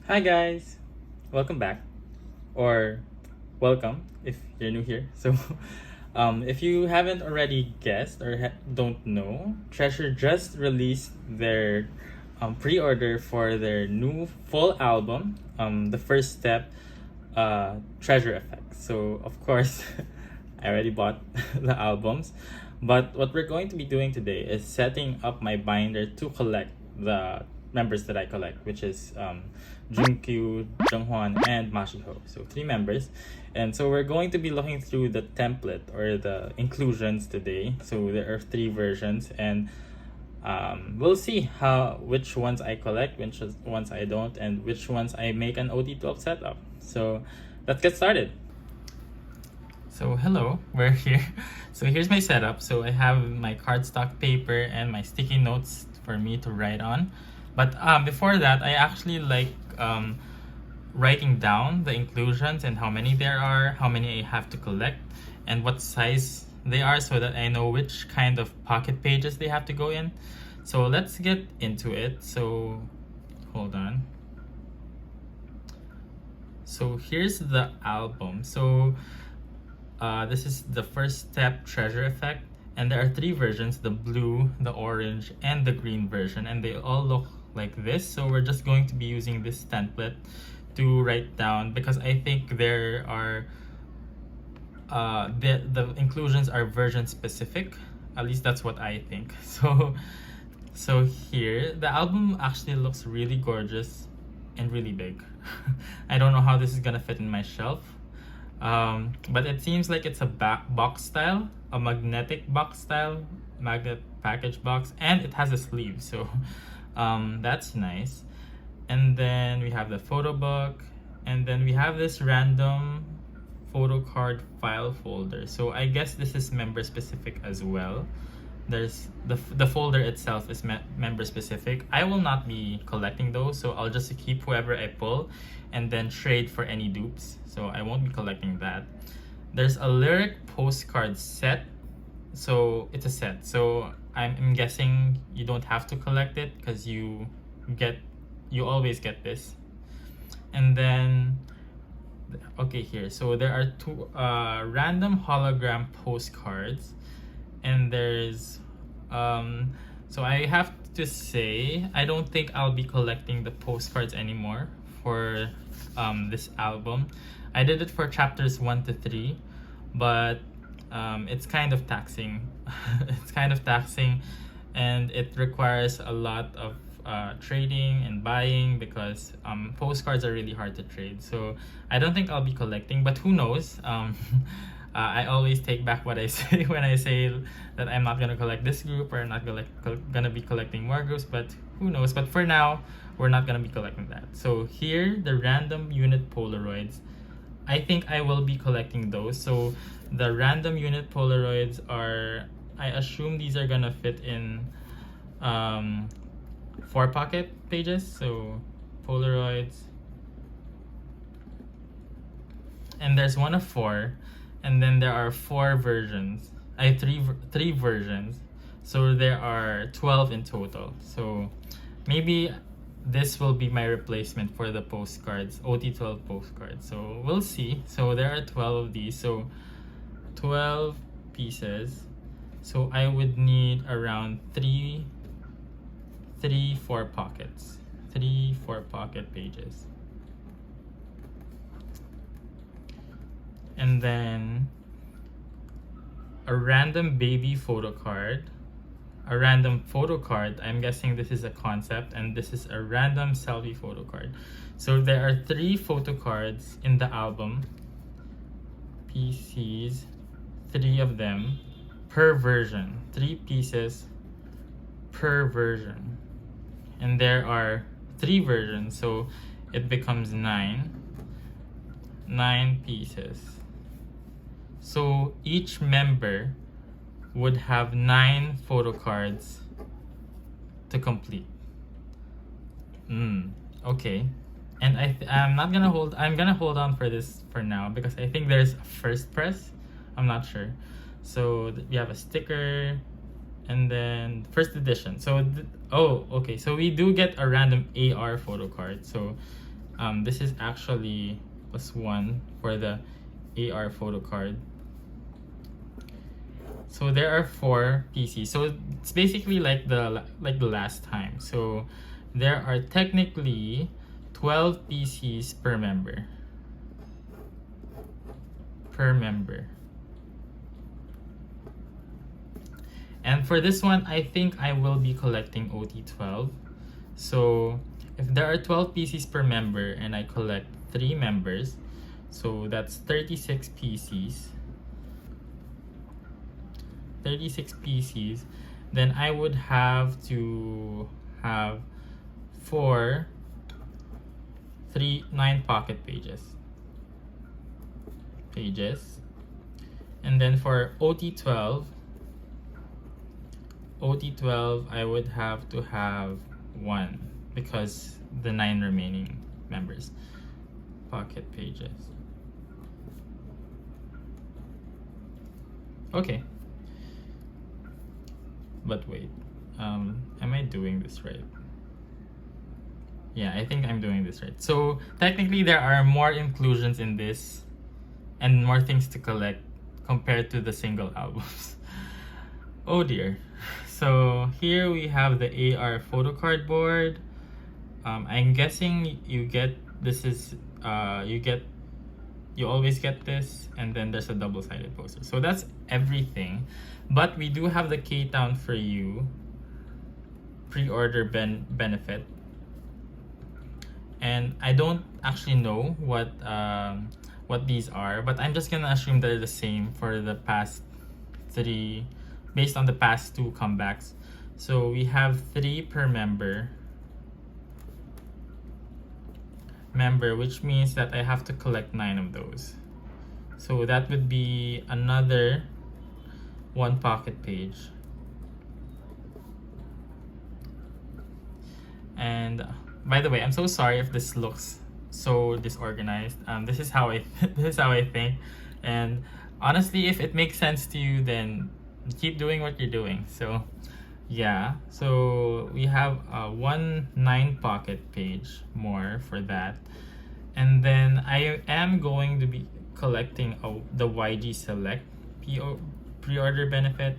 Hi guys, welcome back, or welcome if you're new here. If you haven't already guessed or don't know, Treasure just released their pre-order for their new full album, the first step, Treasure Effect. So of course, I already bought the albums, but what we're going to be doing today is setting up my binder to collect the members that I collect, which is Junkyu, Jungwon, and Mashiho. So three members. And so we're going to be looking through the template or the inclusions today. So there are three versions, and we'll see which ones I collect, which ones I don't, and which ones I make an OT12 setup. So let's get started. So hello, we're here. So here's my setup. So I have my cardstock paper and my sticky notes for me to write on. But before that, I actually like writing down the inclusions and how many there are, how many I have to collect, and what size they are so that I know which kind of pocket pages they have to go in. So let's get into it. So hold on. So here's the album. So this is the first step Treasure Effect, and there are three versions: the blue, the orange, and the green version, and they all look like this. So we're just going to be using this template to write down, because I think there are the inclusions are version specific. At least that's what I think. So here the album actually looks really gorgeous and really big. I don't know how this is gonna fit in my shelf, but it seems like it's a box style, a magnetic box style, magnet package box, and it has a sleeve, so that's nice. And then we have the photo book, and then we have this random photo card file folder. So I guess this is member specific as well. There's the folder itself is member specific. I will not be collecting those, so I'll just keep whoever I pull and then trade for any dupes. So I won't be collecting that. There's a lyric postcard set. So it's a set. So I'm guessing you don't have to collect it because you always get this. And then okay, here. So there are two random hologram postcards. And there's so I have to say, I don't think I'll be collecting the postcards anymore for this album. I did it for chapters 1 to 3, but it's kind of taxing. It's kind of taxing, and it requires a lot of trading and buying, because postcards are really hard to trade. So I don't think I'll be collecting, but who knows. I always take back what I say when I say that I'm not gonna collect this group, or I'm not gonna be collecting more groups, but who knows. But for now, we're not gonna be collecting that. So here, the random unit Polaroids, I think I will be collecting those. So the random unit Polaroids are, I assume these are gonna fit in 4 pocket pages. So Polaroids, and there's one of 4. And then there are 4 versions. Three versions. So there are 12 in total. So maybe this will be my replacement for the postcards, OT12 postcards. So we'll see. So there are 12 of these. So 12 pieces. So I would need around 4 pockets. 4 pocket pages. And then a random baby photo card, a random photo card. I'm guessing this is a concept, and this is a random selfie photo card. So there are 3 photo cards in the album, PCs, 3 of them per version, 3 pieces per version. And there are 3 versions, so it becomes 9 pieces. So each member would have 9 photo cards to complete. Okay. And I'm gonna hold on for this for now, because I think there's a first press. I'm not sure. So we have a sticker, and then first edition. So okay. So we do get a random AR photo card. So This is actually +1 for the AR photo card. So there are 4 PCs. So it's basically like the last time. So there are technically 12 PCs per member. And for this one, I think I will be collecting OT12. So if there are 12 PCs per member and I collect 3 members, so that's 36 PCs. 36 PCs, then I would have to have 9 pocket pages. And then for OT12, I would have to have 1 because the 9 remaining members pocket pages. Okay. But wait, am I doing this right? Yeah, I think I'm doing this right. So technically there are more inclusions in this and more things to collect compared to the single albums. Oh dear. So here we have the AR photo card board. I'm guessing you always get this, and then there's a double-sided poster. So that's everything. But we do have the K-Town for You pre-order benefit. And I don't actually know what these are, but I'm just gonna assume they're the same for the past 3, based on the past 2 comebacks. So we have 3 per member, which means that I have to collect 9 of those. So that would be another 1 pocket page. And by the way, I'm so sorry if this looks so disorganized. This is how I think. And honestly, if it makes sense to you, then keep doing what you're doing. So yeah, so we have 1 9 pocket page more for that. And then I am going to be collecting the YG Select pre-order benefit,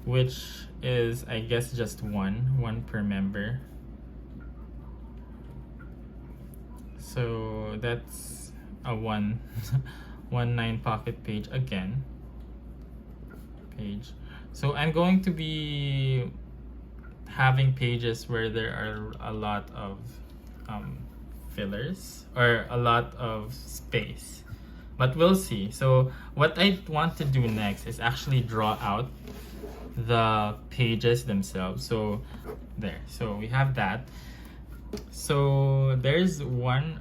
which is, I guess, just one per member. So that's a 1 9 pocket page again. So I'm going to be having pages where there are a lot of fillers or a lot of space, but we'll see. So what I want to do next is actually draw out the pages themselves. So there, so we have that. So there's one,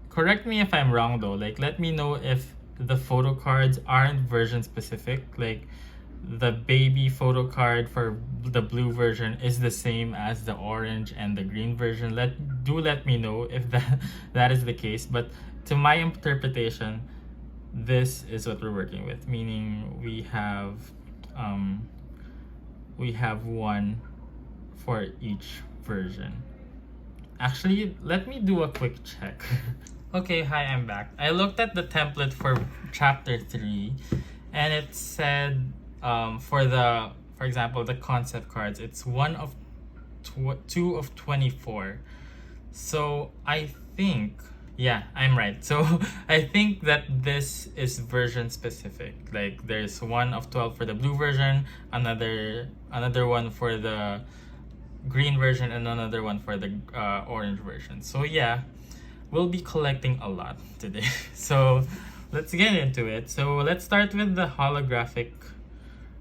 correct me if I'm wrong though, like let me know if the photo cards aren't version specific, like the baby photo card for the blue version is the same as the orange and the green version. Let me know if that is the case. But to my interpretation, this is what we're working with, meaning we have 1 for each version. Actually, let me do a quick check. Okay, hi, I'm back. I looked at the template for chapter 3 and it said for example, the concept cards, it's 1 of 2 of 24. So I think, yeah, I'm right. So I think that this is version specific. Like there's 1 of 12 for the blue version, another one for the green version, and another one for the orange version. So yeah, we'll be collecting a lot today. So let's get into it. So let's start with the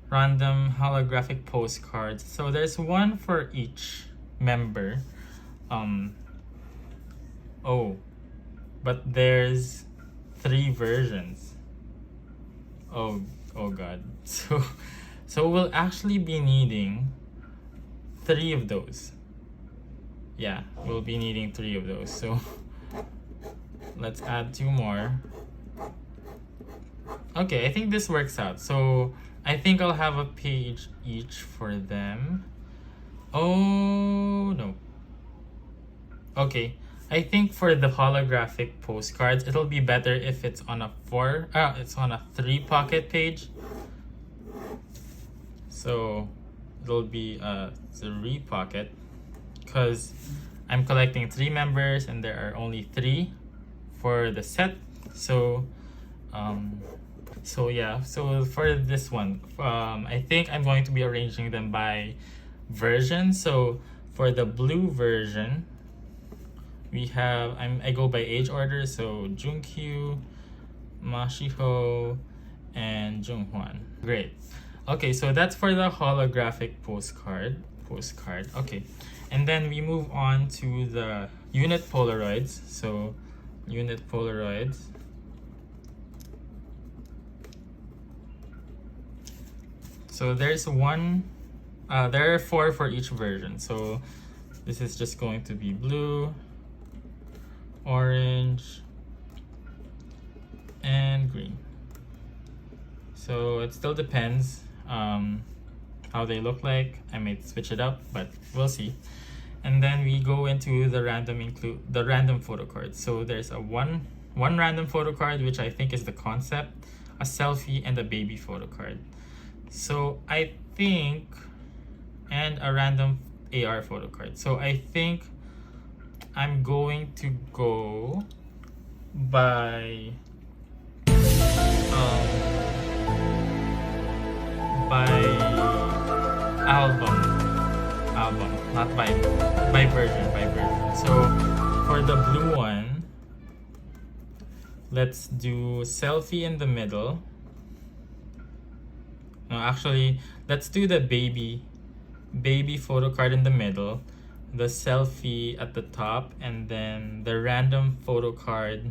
random holographic postcards. So there's 1 for each member. Oh, but there's 3 versions. Oh god. So we'll actually be needing 3 of those. Yeah, we'll be needing 3 of those. So let's add 2 more. Okay, I think this works out. So I think I'll have a page each for them. Oh no. Okay, I think for the holographic postcards, it'll be better if it's on a it's on a 3-pocket page. So it'll be a 3-pocket because I'm collecting 3 members and there are only 3 for the set. So yeah, so for this one, I think I'm going to be arranging them by version. So for the blue version, we have I go by age order, so Junkyu, Mashiho, and Junghwan. Great. Okay, so that's for the holographic postcard. Okay, and then we move on to the unit Polaroids. So unit Polaroids. So there's one. There are 4 for each version. So this is just going to be blue, orange, and green. So it still depends how they look like. I might switch it up, but we'll see. And then we go into the random photo cards. So there's a one random photo card, which I think is the concept, a selfie, and a baby photo card. So I think, and a random AR photo card. So I think I'm going to go by album, not by version. So for the blue one, let's do selfie in the middle. No, actually, let's do the baby photo card in the middle, the selfie at the top, and then the random photo card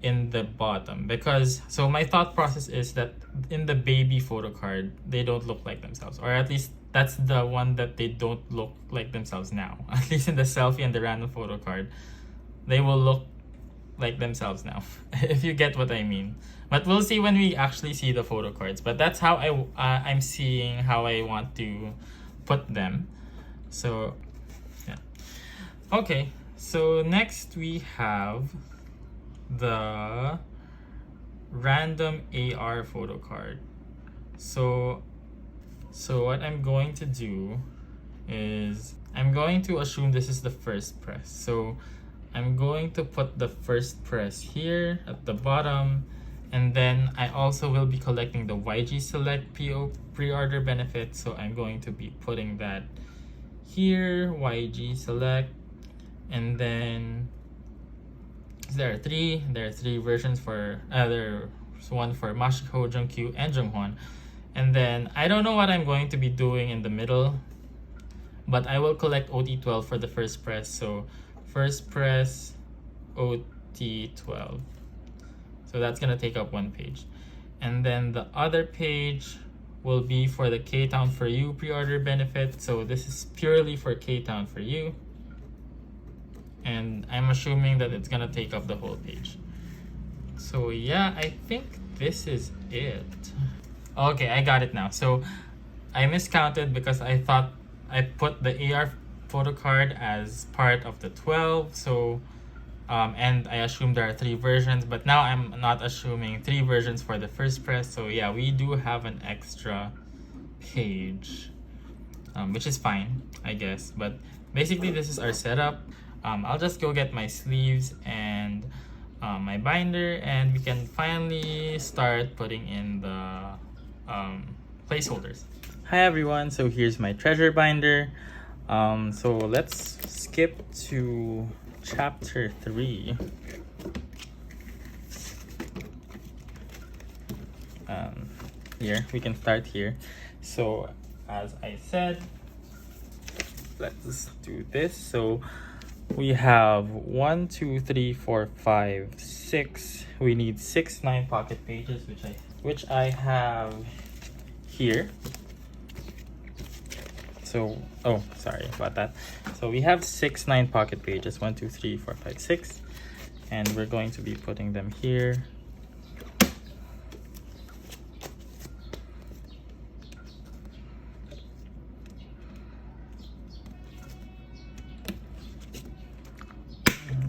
in the bottom. Because so my thought process is that in the baby photo card, they don't look like themselves, or at least that's the one that they don't look like themselves now. At least in the selfie and the random photo card, they will look like themselves now. If you get what I mean. But we'll see when we actually see the photo cards. But that's how I'm seeing how I want to put them. So yeah. Okay, so next we have the random AR photo card. So what I'm going to do is I'm going to assume this is the first press. So I'm going to put the first press here at the bottom, and then I also will be collecting the YG Select pre-order benefit. So I'm going to be putting that here, YG Select, and then there are three versions for there's one for Mashiho, Junkyu, and Junghwan. And then I don't know what I'm going to be doing in the middle, but I will collect OT12 for the first press. So first press OT12. So that's gonna take up 1 page. And then the other page will be for the K-Town for You pre-order benefit. So this is purely for K-Town for You. And I'm assuming that it's gonna take up the whole page. So yeah, I think this is it. Okay, I got it now. So I miscounted because I thought I put the AR photo card as part of the 12. So and I assumed there are 3 versions, but now I'm not assuming 3 versions for the first press. So yeah, we do have an extra page, which is fine, I guess. But basically this is our setup. I'll just go get my sleeves and my binder, and we can finally start putting in the placeholders. Hi everyone, so here's my treasure binder. So let's skip to chapter 3. Here, we can start here. So as I said, let's do this. So we have 1, 2, 3, 4, 5, 6. We need 6 9-pocket pages, which I have here. So, oh, sorry about that. So we have 6 9-pocket pages, 1, 2, 3, 4, 5, 6, and we're going to be putting them here.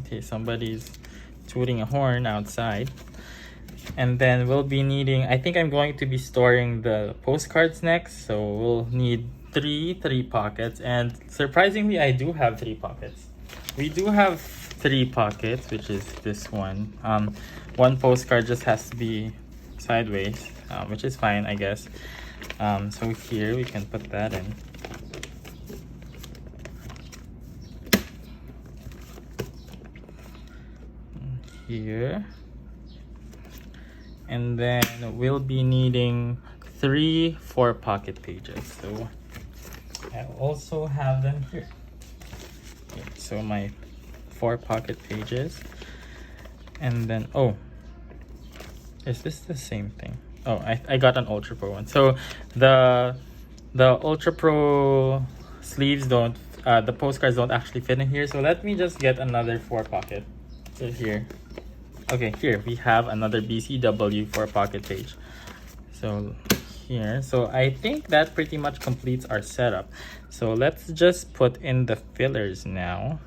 Okay, somebody's tooting a horn outside. And then we'll be needing, I think I'm going to be storing the postcards next, so we'll need three pockets. And surprisingly, I do have 3 pockets. We do have 3 pockets, which is this one. One postcard just has to be sideways, which is fine, I guess. So here we can put that in. Here. And then we'll be needing 3 4-pocket pages. So I also have them here. Okay, so my 4-pocket pages. And then, oh, is this the same thing? Oh, I got an Ultra Pro one. So the Ultra Pro sleeves don't, the postcards don't actually fit in here. So let me just get another 4-pocket. So here. Okay, here we have another BCW 4-pocket page. So here, so I think that pretty much completes our setup. So let's just put in the fillers now.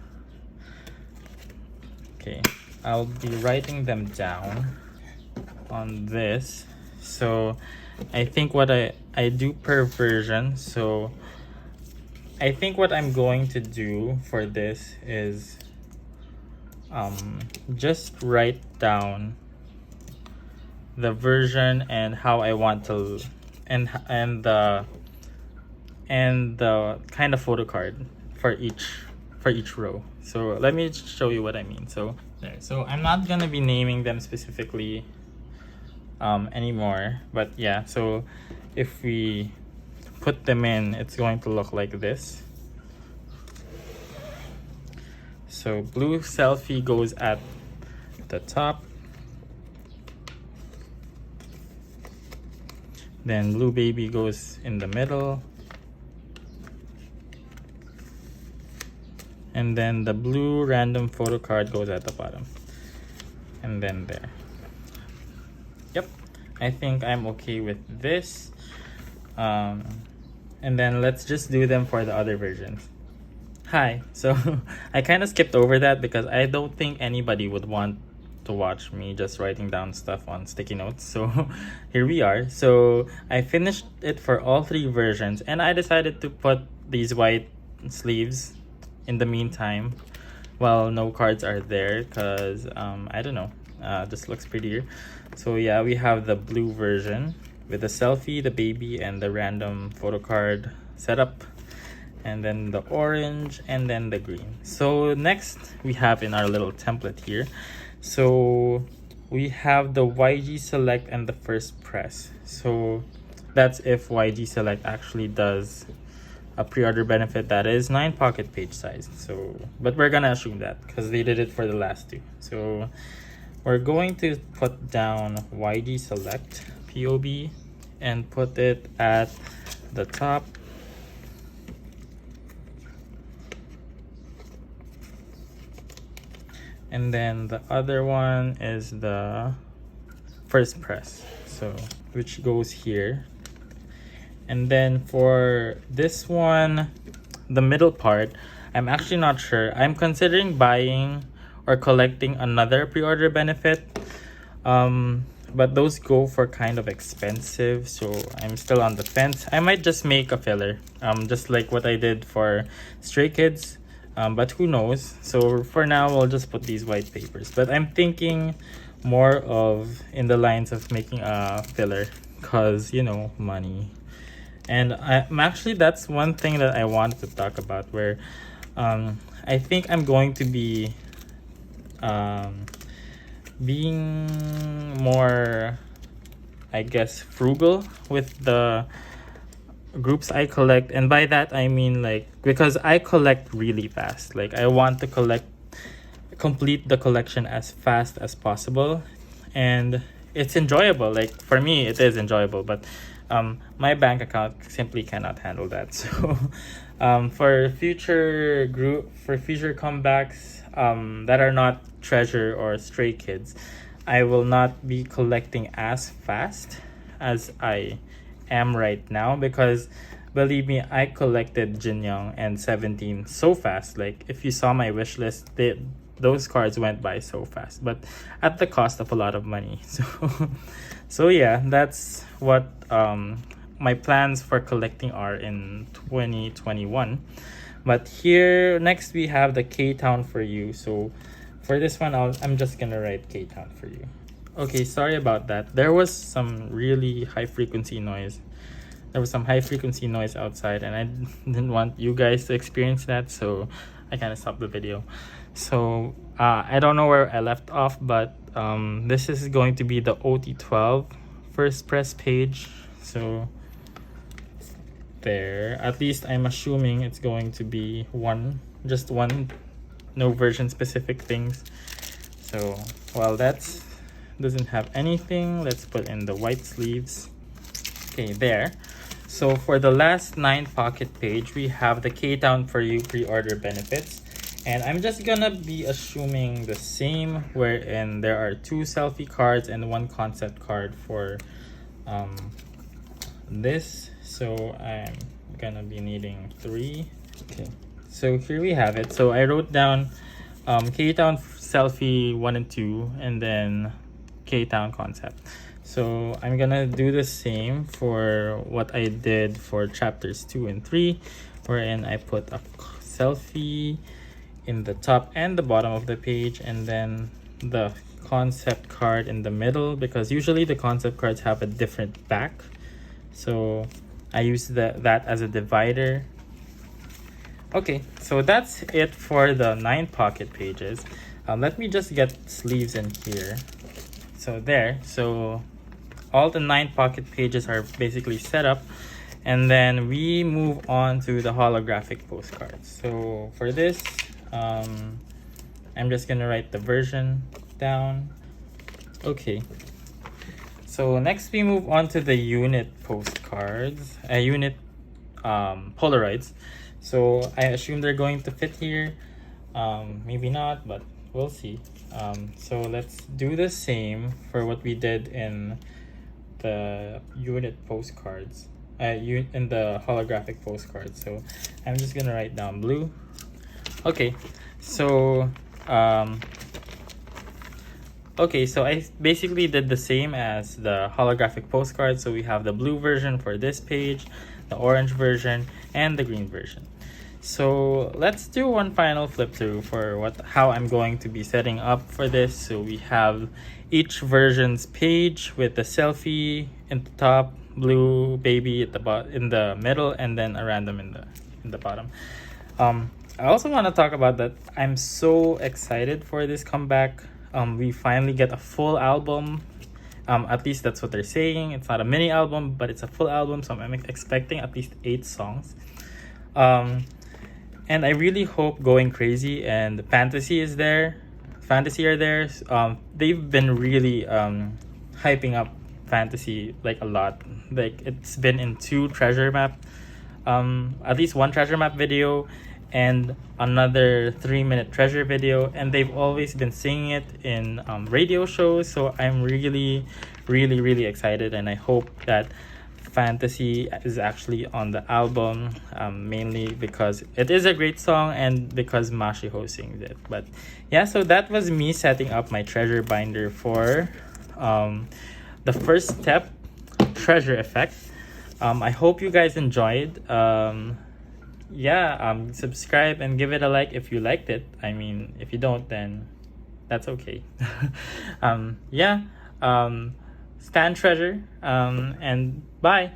Okay, I'll be writing them down on this. So I think what I do per version. So I think what I'm going to do for this is just write down the version and how I want to, and the kind of photo card for each row. So let me show you what I mean. So there. So I'm not gonna be naming them specifically anymore, but yeah. So if we put them in, it's going to look like this. So blue selfie goes at the top. Then blue baby goes in the middle. And then the blue random photo card goes at the bottom. And then there. Yep, I think I'm okay with this. And then let's just do them for the other versions. Hi, so I kind of skipped over that because I don't think anybody would want to watch me just writing down stuff on sticky notes. So here we are. So I finished it for all 3 versions, and I decided to put these white sleeves in the meantime while no cards are there because I don't know, this looks prettier. So yeah, we have the blue version with the selfie, the baby, and the random photo card setup. And then the orange, and then the green. So next we have in our little template here, so we have the YG Select and the first press. So that's if YG Select actually does a pre-order benefit that is 9 pocket page size. So but we're gonna assume that because they did it for the last 2. So we're going to put down YG Select POB and put it at the top. And then the other one is the first press, so which goes here. And then for this one, the middle part, I'm actually not sure. I'm considering buying or collecting another pre-order benefit, but those go for kind of expensive, so I'm still on the fence. I might just make a filler, just like what I did for Stray Kids. But who knows. So for now we'll just put these white papers, but I'm thinking more of in the lines of making a filler because, you know, money. And I'm actually, that's one thing that I wanted to talk about, where I think I'm going to be being more, I guess, frugal with the groups I collect. And by that I mean, like, because I collect really fast, like I want to complete the collection as fast as possible, and it's enjoyable. Like for me it is enjoyable, but my bank account simply cannot handle that. So for future comebacks that are not Treasure or Stray Kids, I will not be collecting as fast as I am right now, because believe me, I collected Jin Young and 17 so fast. Like if you saw my wish list, those cards went by so fast, but at the cost of a lot of money. So yeah, that's what my plans for collecting are in 2021. But here next we have the K-Town for you. So for this one, I'm just gonna write K-Town for you. Okay, sorry about that. There was some really high frequency noise. There was some high frequency noise outside, and I didn't want you guys to experience that, so I kind of stopped the video. So I don't know where I left off, but this is going to be the OT12 first press page. So there, at least I'm assuming it's going to be just one, no version specific things. So while that's doesn't have anything, let's put in the white sleeves. Okay, there. So for the last 9th pocket page, we have the K-Town for you pre-order benefits, and I'm just gonna be assuming the same, wherein there are 2 selfie cards and 1 concept card for this. So I'm gonna be needing 3. Okay, so here we have it. So I wrote down K-Town selfie 1 and 2, and then K-Town concept. So I'm gonna do the same for what I did for chapters 2 and 3, wherein I put a selfie in the top and the bottom of the page, and then the concept card in the middle, because usually the concept cards have a different back. So I use that as a divider. Okay, so that's it for the 9 pocket pages. Let me just get sleeves in here. So there, so all the 9 pocket pages are basically set up, and then we move on to the holographic postcards. So for this, I'm just gonna write the version down. Okay, so next we move on to the unit postcards, unit Polaroids. So I assume they're going to fit here, maybe not, but we'll see. So let's do the same for what we did in the unit postcards, in the holographic postcards. So I'm just gonna write down blue. Okay, so so I basically did the same as the holographic postcard. So we have the blue version for this page, the orange version, and the green version. So let's do one final flip through for how I'm going to be setting up for this. So we have each version's page with the selfie in the top, blue baby at the in the middle, and then a random in the bottom. I also want to talk about that I'm so excited for this comeback. We finally get a full album. At least that's what they're saying. It's not a mini album, but it's a full album, so I'm expecting at least 8 songs. And I really hope Going Crazy and Fantasy are there. They've been really hyping up Fantasy like a lot. Like it's been in 2 treasure map, at least 1 treasure map video and another 3-minute treasure video, and they've always been singing it in radio shows. So I'm really excited, and I hope that Fantasy is actually on the album, mainly because it is a great song and because Mashiho sings it. But yeah, so that was me setting up my treasure binder for the first step, treasure effect. I hope you guys enjoyed. Subscribe and give it a like if you liked it. I mean, if you don't, then that's okay. Stand treasure, and bye.